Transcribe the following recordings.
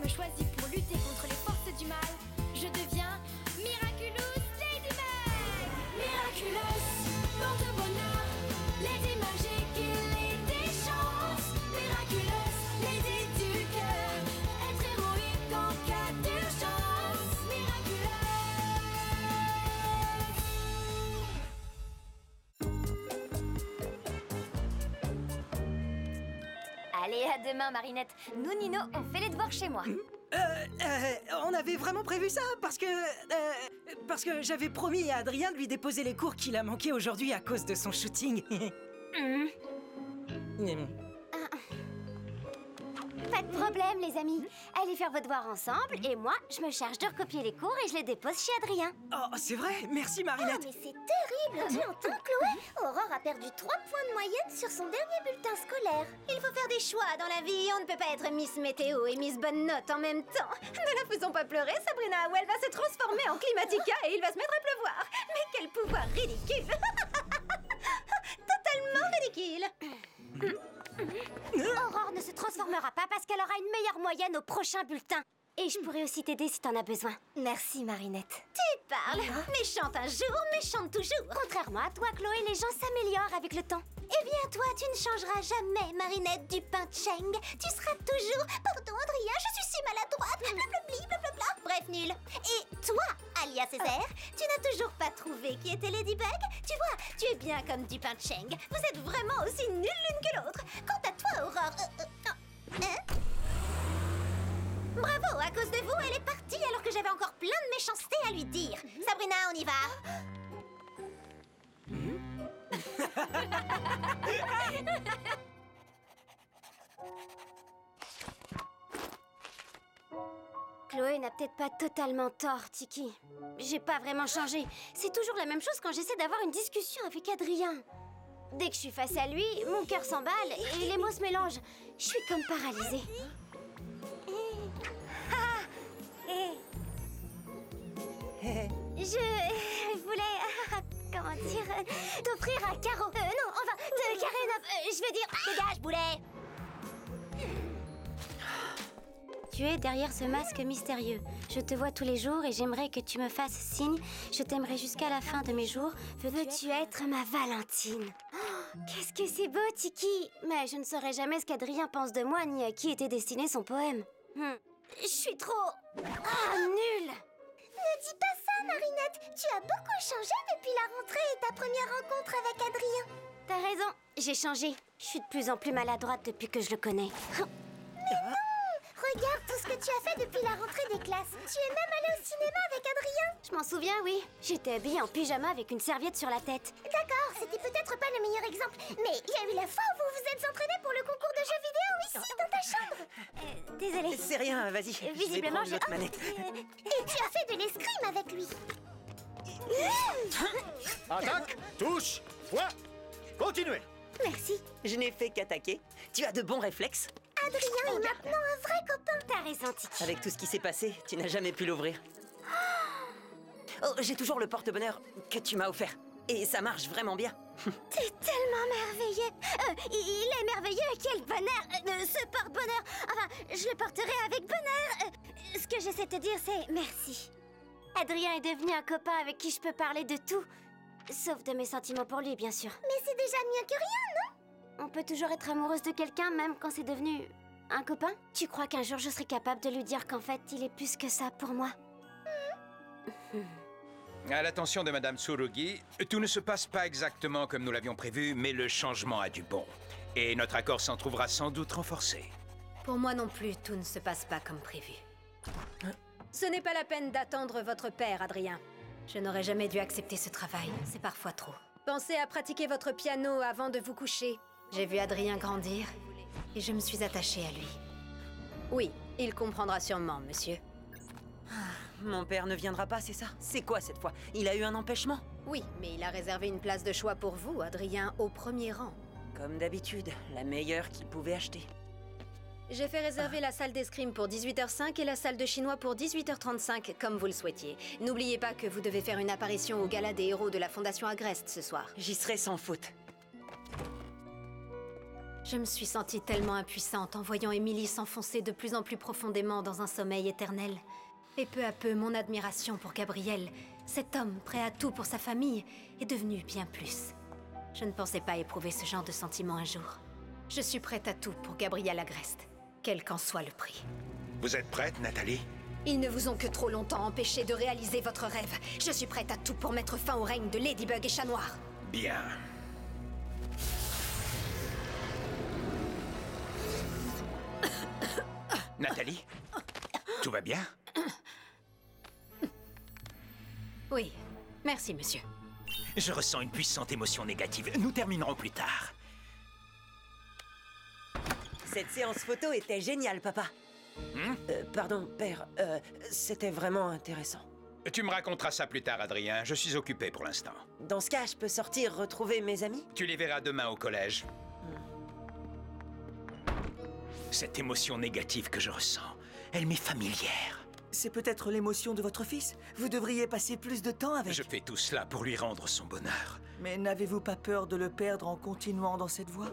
que choisi pour lutter contre les forces du mal, je deviens Miraculous Ladybug. Miraculous, porte-bonheur, Lady magique et Lady chance. Miraculous, Lady du cœur, être héroïque en cas d'urgence. Allez, à demain, Marinette. Nous, Nino, on fait les devoirs chez moi. On avait vraiment prévu ça parce que j'avais promis à Adrien de lui déposer les cours qu'il a manqué aujourd'hui à cause de son shooting. Pas de problème, les amis. Allez faire vos devoirs ensemble et moi, je me charge de recopier les cours et je les dépose chez Adrien. Oh, c'est vrai, merci Marinette. Mais c'est terrible, tu entends, Chloé? Aurore a perdu 3 points de moyenne sur son dernier bulletin scolaire. Il faut faire des choix dans la vie. On ne peut pas être Miss Météo et Miss Bonne Note en même temps. Ne la faisons pas pleurer, Sabrina Howell va se transformer en Climatica et il va se mettre à pleuvoir. Mais quel pouvoir ridicule. Totalement ridicule. Aurore ne se transformera pas parce qu'elle aura une meilleure moyenne au prochain bulletin. Et je pourrais aussi t'aider si t'en as besoin. Merci, Marinette. Tu parles. Méchante un jour, méchante toujours. Contrairement à toi, Chloé, les gens s'améliorent avec le temps. Eh bien, toi, tu ne changeras jamais, Marinette Dupin-Cheng. Tu seras toujours... Pardon, Adrien, je suis si maladroite. Blablabli, blablabla. Bref, nul. Et toi, Alia Césaire, tu n'as toujours pas trouvé qui était Ladybug? Tu vois, tu es bien comme Dupin-Cheng. Vous êtes vraiment aussi nuls l'une que l'autre. Quant à toi, Aurore... Hein? Bravo, à cause de vous, elle est partie alors que j'avais encore plein de méchanceté à lui dire. Sabrina, on y va. Chloé n'a peut-être pas totalement tort, Tiki. J'ai pas vraiment changé. C'est toujours la même chose quand j'essaie d'avoir une discussion avec Adrien. Dès que je suis face à lui, mon cœur s'emballe et les mots se mélangent. Je suis comme paralysée. Je voulais, comment dire, t'offrir un carreau. Non, enfin, de carré neuf, je veux dire... Dégage, boulet. Tu es derrière ce masque mystérieux. Je te vois tous les jours et j'aimerais que tu me fasses signe. Je t'aimerai jusqu'à la fin de mes jours. Veux-tu être ma Valentine? Oh, qu'est-ce que c'est beau, Tiki! Mais je ne saurais jamais ce qu'Adrien pense de moi ni à qui était destiné son poème. Je suis trop... Ah, nulle! Ne dis pas ça, Marinette. Tu as beaucoup changé depuis la rentrée et ta première rencontre avec Adrien. T'as raison, j'ai changé. Je suis de plus en plus maladroite depuis que je le connais. Regarde tout ce que tu as fait depuis la rentrée des classes. Tu es même allée au cinéma avec Adrien. Je m'en souviens, oui. J'étais habillée en pyjama avec une serviette sur la tête. D'accord, c'était peut-être pas le meilleur exemple. Mais il y a eu la fois où vous vous êtes entraînés pour le concours de jeux vidéo ici, dans ta chambre. Désolée. C'est rien, vas-y. Visiblement, je vais prendre l'autre manette. Et tu as fait de l'escrime avec lui. Attaque, touche, foi, continuez. Merci. Je n'ai fait qu'attaquer. Tu as de bons réflexes. Adrien est maintenant un vrai copain. T'as raison, Tiki. Avec tout ce qui s'est passé, tu n'as jamais pu l'ouvrir. Oh, j'ai toujours le porte-bonheur que tu m'as offert. Et ça marche vraiment bien. T'es tellement merveilleux. Il est merveilleux. Quel bonheur. Ce porte-bonheur. Enfin, je le porterai avec bonheur. Ce que j'essaie de te dire, c'est merci. Adrien est devenu un copain avec qui je peux parler de tout. Sauf de mes sentiments pour lui, bien sûr. Mais c'est déjà mieux que rien, non? On peut toujours être amoureuse de quelqu'un, même quand c'est devenu un copain. Tu crois qu'un jour je serai capable de lui dire qu'en fait, il est plus que ça pour moi? À l'attention de Madame Tsurugi, tout ne se passe pas exactement comme nous l'avions prévu, mais le changement a du bon. Et notre accord s'en trouvera sans doute renforcé. Pour moi non plus, tout ne se passe pas comme prévu. Ce n'est pas la peine d'attendre votre père, Adrien. Je n'aurais jamais dû accepter ce travail, c'est parfois trop. Pensez à pratiquer votre piano avant de vous coucher. J'ai vu Adrien grandir et je me suis attachée à lui. Oui, il comprendra sûrement, monsieur. Mon père ne viendra pas, c'est ça? C'est quoi cette fois? Il a eu un empêchement? Oui, mais il a réservé une place de choix pour vous, Adrien, au premier rang. Comme d'habitude, la meilleure qu'il pouvait acheter. J'ai fait réserver la salle d'escrime pour 18h05 et la salle de chinois pour 18h35, comme vous le souhaitiez. N'oubliez pas que vous devez faire une apparition au gala des héros de la Fondation Agreste ce soir. J'y serai sans faute. Je me suis sentie tellement impuissante en voyant Emily s'enfoncer de plus en plus profondément dans un sommeil éternel. Et peu à peu, mon admiration pour Gabriel, cet homme prêt à tout pour sa famille, est devenue bien plus. Je ne pensais pas éprouver ce genre de sentiment un jour. Je suis prête à tout pour Gabriel Agreste, quel qu'en soit le prix. Vous êtes prête, Nathalie? Ils ne vous ont que trop longtemps empêché de réaliser votre rêve. Je suis prête à tout pour mettre fin au règne de Ladybug et Chat Noir. Bien. Nathalie? Tout va bien? Oui, merci, monsieur. Je ressens une puissante émotion négative. Nous terminerons plus tard. Cette séance photo était géniale, papa. Pardon, père. C'était vraiment intéressant. Tu me raconteras ça plus tard, Adrien. Je suis occupé pour l'instant. Dans ce cas, je peux sortir retrouver mes amis? Tu les verras demain au collège. Cette émotion négative que je ressens, elle m'est familière. C'est peut-être l'émotion de votre fils. Vous devriez passer plus de temps avec. Je fais tout cela pour lui rendre son bonheur. Mais n'avez-vous pas peur de le perdre en continuant dans cette voie?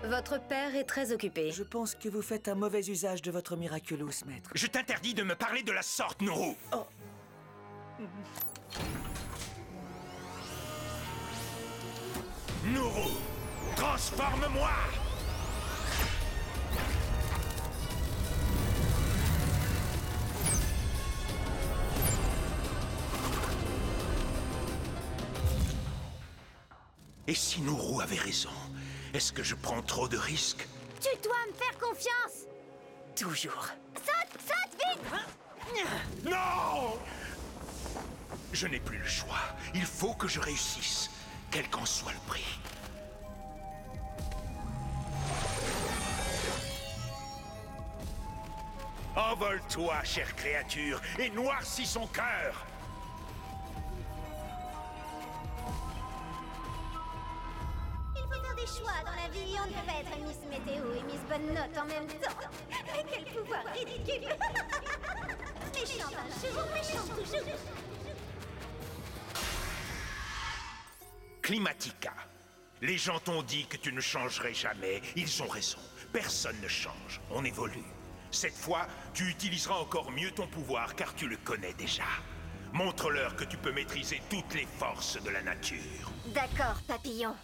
Votre père est très occupé. Je pense que vous faites un mauvais usage de votre Miraculous, maître. Je t'interdis de me parler de la sorte, Nourou. Oh. Nourou, transforme-moi! Et si Nourou avait raison, est-ce que je prends trop de risques? Tu dois me faire confiance. Toujours. Saute vite. Non! Je n'ai plus le choix. Il faut que je réussisse, quel qu'en soit le prix. Envole-toi, chère créature, et noircis son cœur! Il faut faire des choix dans la vie. On ne peut pas être Miss Météo et Miss Bonne Note en même temps. Mais quel pouvoir ridicule! Méchante un jour, méchante toujours. Climatica. Les gens t'ont dit que tu ne changerais jamais. Ils ont raison. Personne ne change. On évolue. Cette fois, tu utiliseras encore mieux ton pouvoir car tu le connais déjà. Montre-leur que tu peux maîtriser toutes les forces de la nature. D'accord, papillon.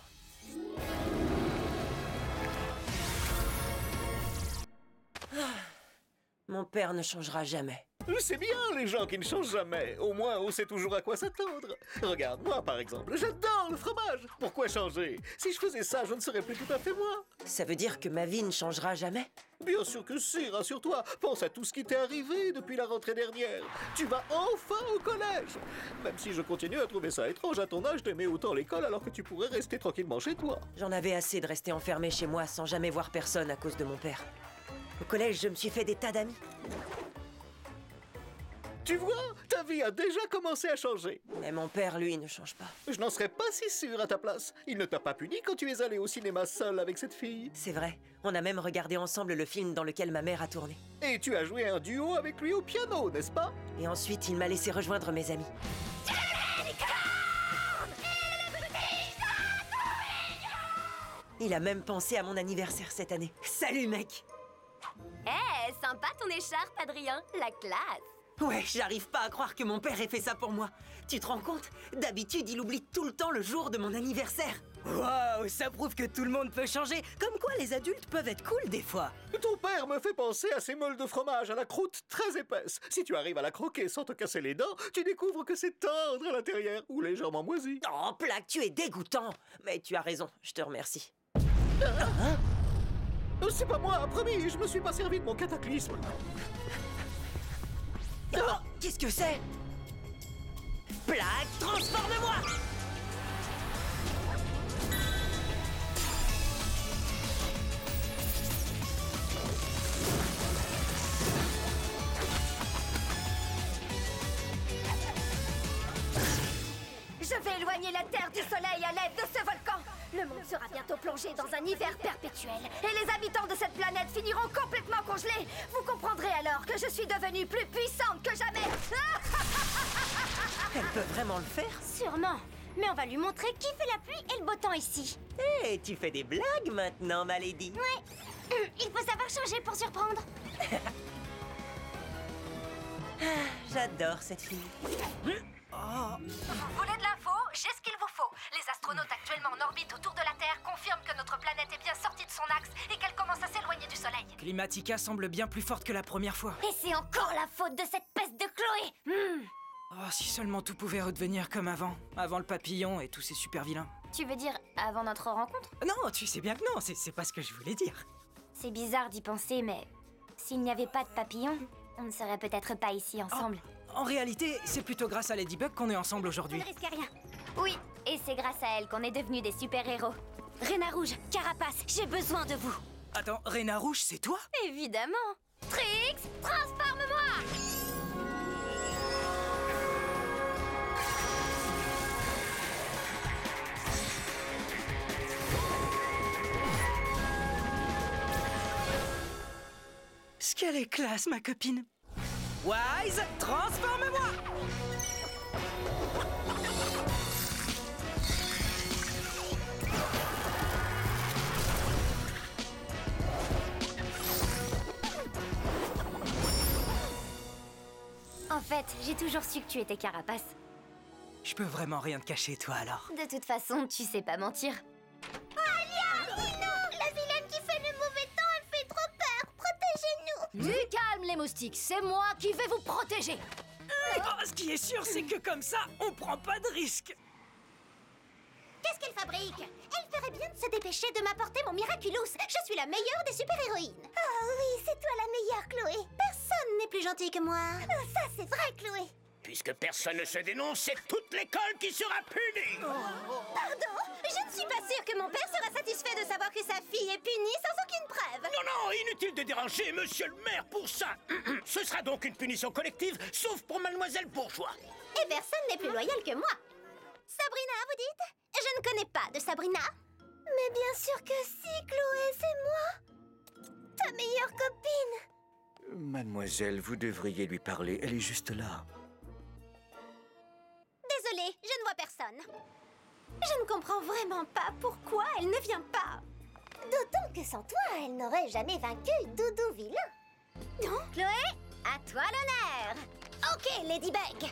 Mon père ne changera jamais. C'est bien, les gens qui ne changent jamais. Au moins, on sait toujours à quoi s'attendre. Regarde, moi, par exemple, j'adore le fromage. Pourquoi changer? Si je faisais ça, je ne serais plus tout à fait moi. Ça veut dire que ma vie ne changera jamais? Bien sûr que si, rassure-toi. Pense à tout ce qui t'est arrivé depuis la rentrée dernière. Tu vas enfin au collège. Même si je continue à trouver ça étrange à ton âge d'aimer autant l'école alors que tu pourrais rester tranquillement chez toi. J'en avais assez de rester enfermé chez moi sans jamais voir personne à cause de mon père. Au collège, je me suis fait des tas d'amis. Tu vois, ta vie a déjà commencé à changer. Mais mon père, lui, ne change pas. Je n'en serais pas si sûr à ta place. Il ne t'a pas puni quand tu es allé au cinéma seul avec cette fille. C'est vrai. On a même regardé ensemble le film dans lequel ma mère a tourné. Et tu as joué un duo avec lui au piano, n'est-ce pas? Et ensuite, il m'a laissé rejoindre mes amis. Il a même pensé à mon anniversaire cette année. Salut, mec! Sympa ton écharpe, Adrien. La classe. Ouais, j'arrive pas à croire que mon père ait fait ça pour moi. Tu te rends compte? D'habitude, il oublie tout le temps le jour de mon anniversaire. Waouh, ça prouve que tout le monde peut changer. Comme quoi, les adultes peuvent être cool des fois. Ton père me fait penser à ces meules de fromage à la croûte très épaisse. Si tu arrives à la croquer sans te casser les dents, tu découvres que c'est tendre à l'intérieur ou légèrement moisi. Oh, plaque, tu es dégoûtant. Mais tu as raison, je te remercie. C'est pas moi, promis, je me suis pas servi de mon cataclysme. Oh, qu'est-ce que c'est? Plaque, transforme-moi! Je vais éloigner la Terre du Soleil à l'aide de ce volcan. Le monde sera bientôt plongé dans un hiver perpétuel. Et les habitants de cette planète finiront complètement congelés. Vous comprendrez alors que je suis devenue plus puissante que jamais. Elle peut vraiment le faire? Sûrement. Mais on va lui montrer qui fait la pluie et le beau temps ici. Hé, tu fais des blagues maintenant, ma lady. Ouais. Il faut savoir changer pour surprendre. J'adore cette fille. Vous voulez de l'info? J'ai ce qu'il vous faut. Les astronautes actuellement en orbite autour de la Terre confirment que notre planète est bien sortie de son axe et qu'elle commence à s'éloigner du Soleil. Climatica semble bien plus forte que la première fois. Et c'est encore la faute de cette peste de Chloé. Oh, si seulement tout pouvait redevenir comme avant. Avant le papillon et tous ces super vilains. Tu veux dire avant notre rencontre? Non, tu sais bien que non, c'est pas ce que je voulais dire. C'est bizarre d'y penser, mais s'il n'y avait pas de papillon, on ne serait peut-être pas ici ensemble. En réalité, c'est plutôt grâce à Ladybug qu'on est ensemble On aujourd'hui. ne risque rien. Oui, et c'est grâce à elle qu'on est devenus des super-héros. Réna Rouge, Carapace, j'ai besoin de vous. Attends, Réna Rouge, c'est toi? Évidemment. Trix, transforme-moi! Ce qu'elle est classe, ma copine. Wise, transforme-moi! En fait, j'ai toujours su que tu étais Carapace. Je peux vraiment rien te cacher, toi, alors. De toute façon, tu sais pas mentir. Alia! Non! La vilaine qui fait le mauvais temps, elle fait trop peur! Protégez-nous! Du calme, les moustiques. C'est moi qui vais vous protéger. Oh, ce qui est sûr, c'est que comme ça, on prend pas de risque. Qu'est-ce qu'elle fabrique? Elle ferait bien de se dépêcher de m'apporter mon Miraculous. Je suis la meilleure des super-héroïnes. Oh oui, c'est toi la meilleure, Chloé! Personne n'est plus gentil que moi. Ça, c'est vrai, Chloé! Puisque personne ne se dénonce, c'est toute l'école qui sera punie. Pardon? Je ne suis pas sûre que mon père sera satisfait de savoir que sa fille est punie sans aucune preuve. Non, inutile de déranger monsieur le maire pour ça. Ce sera donc une punition collective, sauf pour mademoiselle Bourgeois. Et personne n'est plus loyal que moi. Sabrina, vous dites? Je ne connais pas de Sabrina. Mais bien sûr que si, Chloé, c'est moi! Ta meilleure copine! Mademoiselle, vous devriez lui parler, elle est juste là. Désolée, je ne vois personne. Je ne comprends vraiment pas pourquoi elle ne vient pas. D'autant que sans toi, elle n'aurait jamais vaincu Doudou Vilain. Non? Chloé, à toi l'honneur. Ok, Ladybug.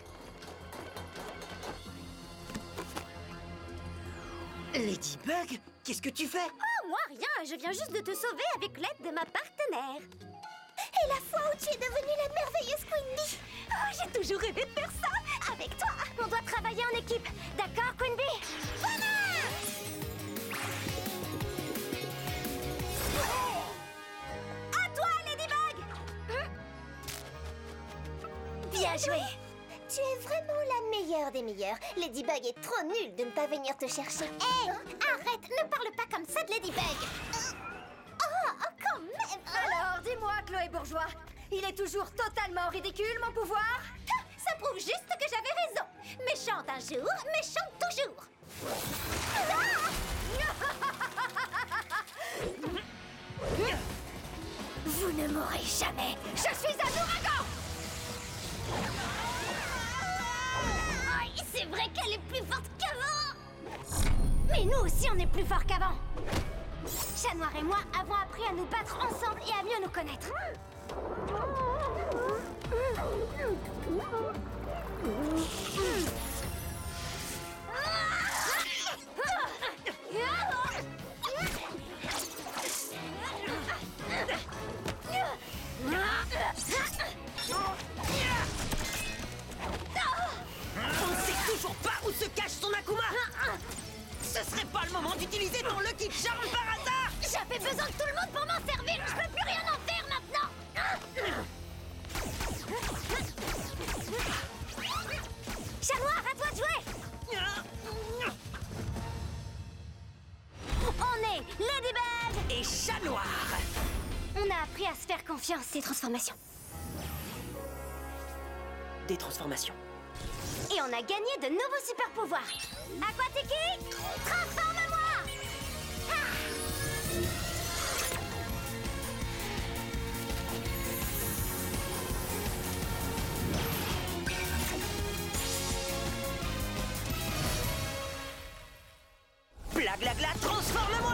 Ladybug, qu'est-ce que tu fais? Oh, moi rien, je viens juste de te sauver avec l'aide de ma partenaire. Et la fois où tu es devenue la merveilleuse Queen Bee. Oh, j'ai toujours rêvé de faire ça. Avec toi, on doit travailler en équipe. D'accord, Queen Bee? À toi, Ladybug. Bien joué. Tu es vraiment la meilleure des meilleures. Ladybug est trop nulle de ne pas venir te chercher. Hé, arrête, ne parle pas comme ça de Ladybug. Oh, quand même. Alors, dis-moi, Chloé Bourgeois, il est toujours totalement ridicule, mon pouvoir? Ça prouve juste que j'avais raison. Méchante un jour, méchante toujours. Vous ne m'aurez jamais. Je suis un ouragan! C'est vrai qu'elle est plus forte qu'avant. Mais nous aussi, on est plus forts qu'avant. Chat Noir et moi avons appris à nous battre ensemble et à mieux nous connaître. On sait toujours pas où se cache son Akuma. Ce serait pas le moment d'utiliser ton Lucky Charm par hasard? J'avais besoin de tout le monde pour m'en servir. Je peux plus rien en faire maintenant. Chat Noir, à toi de jouer. On est Ladybug Et Chat Noir. On a appris à se faire confiance, ces transformations. Des transformations. Et on a gagné de nouveaux super pouvoirs. Aquatiki, transforme-moi! Là, transforme-moi!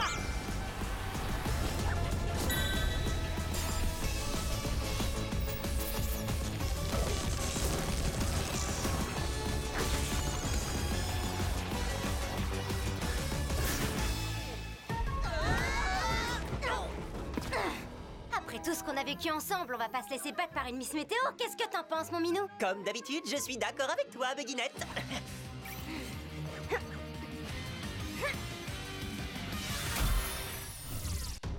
Après tout ce qu'on a vécu ensemble, on va pas se laisser battre par une Miss Météo. Qu'est-ce que t'en penses, mon minou? Comme d'habitude, je suis d'accord avec toi, Buginette.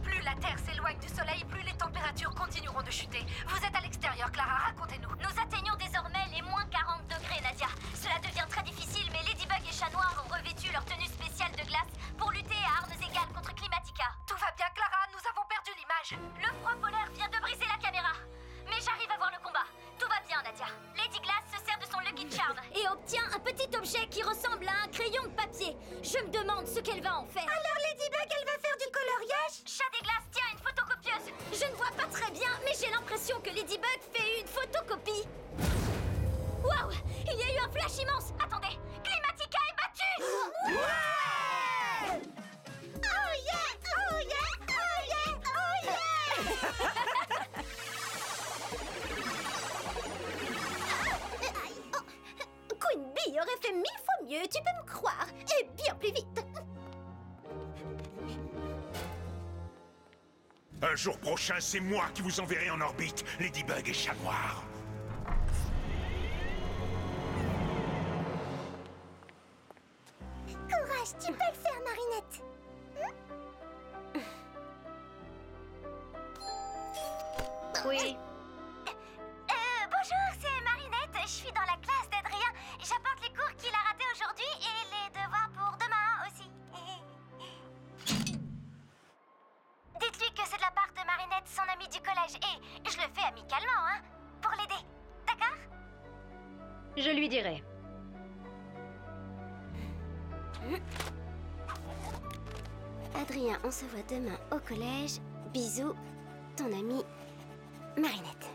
Plus la Terre s'éloigne du Soleil, plus les températures continueront de chuter. Vous êtes à l'extérieur, Clara, racontez-nous. Nous atteignons désormais les moins 40 degrés, Nadia. Cela devient très difficile, mais Ladybug et Chat Noir ont revêtu leur tenue spéciale de glace pour lutter à armes égales contre Climatica. Tout va bien, Clara, nous avons perdu l'image. Le froid polaire vient de briser la caméra. Mais j'arrive à voir le combat. Tout va bien, Nadia. Lady Glass se sert de son Lucky Charm et obtient un petit objet qui ressemble à un crayon de papier. Je me demande ce qu'elle va en faire. Alors Ladybug, elle va faire du coloriage? Chat des Glaces tient une photocopieuse. Je ne vois pas très bien, mais j'ai l'impression que Ladybug fait une photocopie. Waouh! Il y a eu un flash immense. Attendez, Climatica est battue. Ouais! Oh yeah! Oh yeah! Oh yeah! Oh yeah! Queen Bee aurait fait 1000 fois mieux, tu peux me croire, et bien plus vite. Un jour prochain, c'est moi qui vous enverrai en orbite, Ladybug et Chat Noir. Courage, tu peux le faire, Marinette. Oui. Bonjour, c'est Marinette. Je suis dans la classe d'Adrien. J'apporte les cours qu'il a ratés aujourd'hui et les devoirs pour demain aussi. Dites-lui que c'est de la part de Marinette, son amie du collège. Et je le fais amicalement, hein, pour l'aider. D'accord? Je lui dirai. Adrien, on se voit demain au collège. Bisous, ton amie Marinette.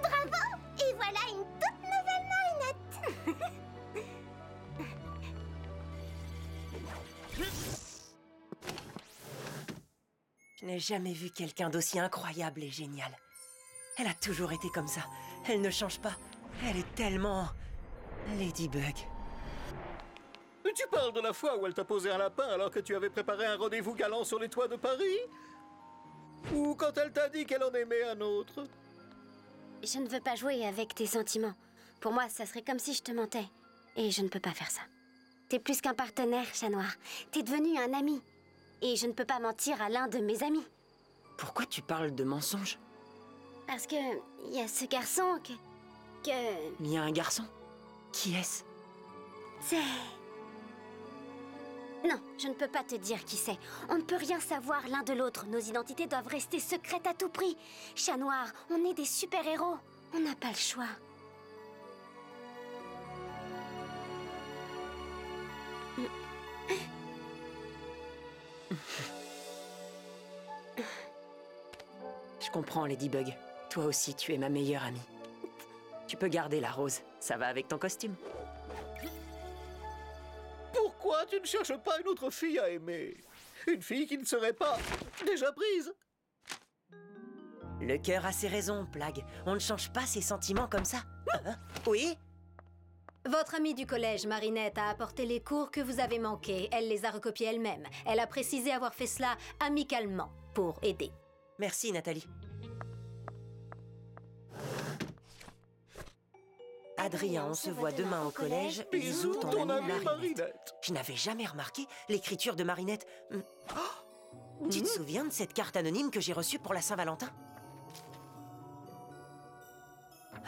Bravo! Et voilà une toute nouvelle Marinette. Je n'ai jamais vu quelqu'un d'aussi incroyable et génial. Elle a toujours été comme ça. Elle ne change pas. Elle est tellement... Ladybug. Tu parles de la fois où elle t'a posé un lapin alors que tu avais préparé un rendez-vous galant sur les toits de Paris? Ou quand elle t'a dit qu'elle en aimait un autre? Je ne veux pas jouer avec tes sentiments. Pour moi, ça serait comme si je te mentais. Et je ne peux pas faire ça. T'es plus qu'un partenaire, Chat Noir. T'es devenu un ami. Et je ne peux pas mentir à l'un de mes amis. Pourquoi tu parles de mensonges? Parce que il y a ce garçon Il y a un garçon? Qui est-ce? C'est... Non, je ne peux pas te dire qui c'est. On ne peut rien savoir l'un de l'autre. Nos identités doivent rester secrètes à tout prix. Chat Noir, on est des super-héros. On n'a pas le choix. Je comprends, Ladybug. Toi aussi, tu es ma meilleure amie. Tu peux garder la rose. Ça va avec ton costume. Pourquoi tu ne cherches pas une autre fille à aimer? Une fille qui ne serait pas déjà prise? Le cœur a ses raisons, Plagg. On ne change pas ses sentiments comme ça. Oui? Votre amie du collège, Marinette, a apporté les cours que vous avez manqués. Elle les a recopiés elle-même. Elle a précisé avoir fait cela amicalement, pour aider. Merci, Nathalie. Adrien, on se voit demain au collège. Bisous, ton amie Marinette. Je n'avais jamais remarqué l'écriture de Marinette. Tu te souviens de cette carte anonyme que j'ai reçue pour la Saint-Valentin?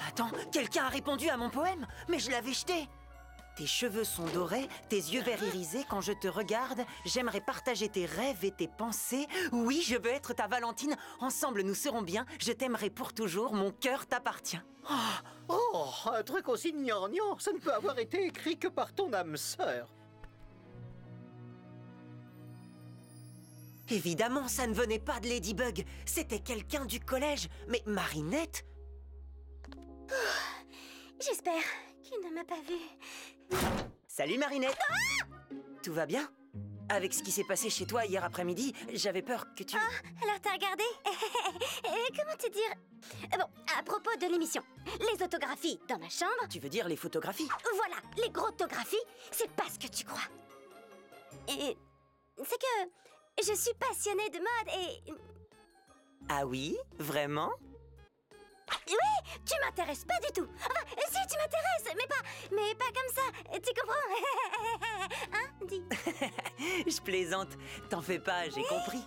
Attends, quelqu'un a répondu à mon poème, mais je l'avais jeté. Tes cheveux sont dorés, tes yeux verts irisés. Quand je te regarde, j'aimerais partager tes rêves et tes pensées. Oui, je veux être ta Valentine. Ensemble, nous serons bien. Je t'aimerai pour toujours. Mon cœur t'appartient. Oh, un truc aussi gnangnan, ça ne peut avoir été écrit que par ton âme sœur. Évidemment, ça ne venait pas de Ladybug. C'était quelqu'un du collège. Mais Marinette... J'espère qu'il ne m'a pas vu. Salut Marinette. Tout va bien? Avec ce qui s'est passé chez toi hier après-midi, j'avais peur que tu... Alors t'as regardé? Comment te dire? Bon, à propos de l'émission, les autographies dans ma chambre... Tu veux dire les photographies? Voilà, les grottographies, c'est pas ce que tu crois. Et c'est que je suis passionnée de mode et... Ah oui? Vraiment? Oui, tu m'intéresses pas du tout. Enfin, si, tu m'intéresses, mais pas comme ça. Tu comprends? Hein, dis. Je plaisante. T'en fais pas, j'ai compris.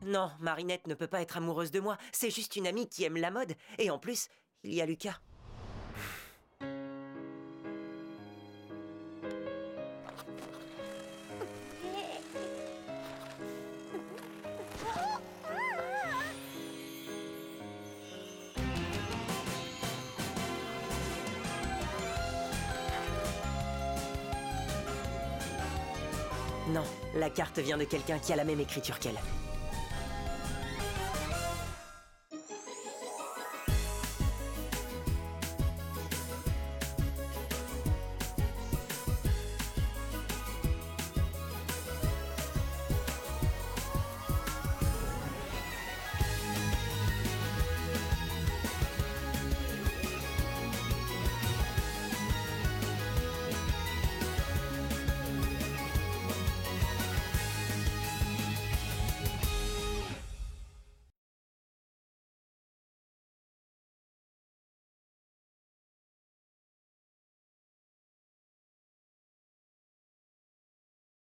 Non, Marinette ne peut pas être amoureuse de moi. C'est juste une amie qui aime la mode. Et en plus, il y a Lucas. Non, la carte vient de quelqu'un qui a la même écriture qu'elle.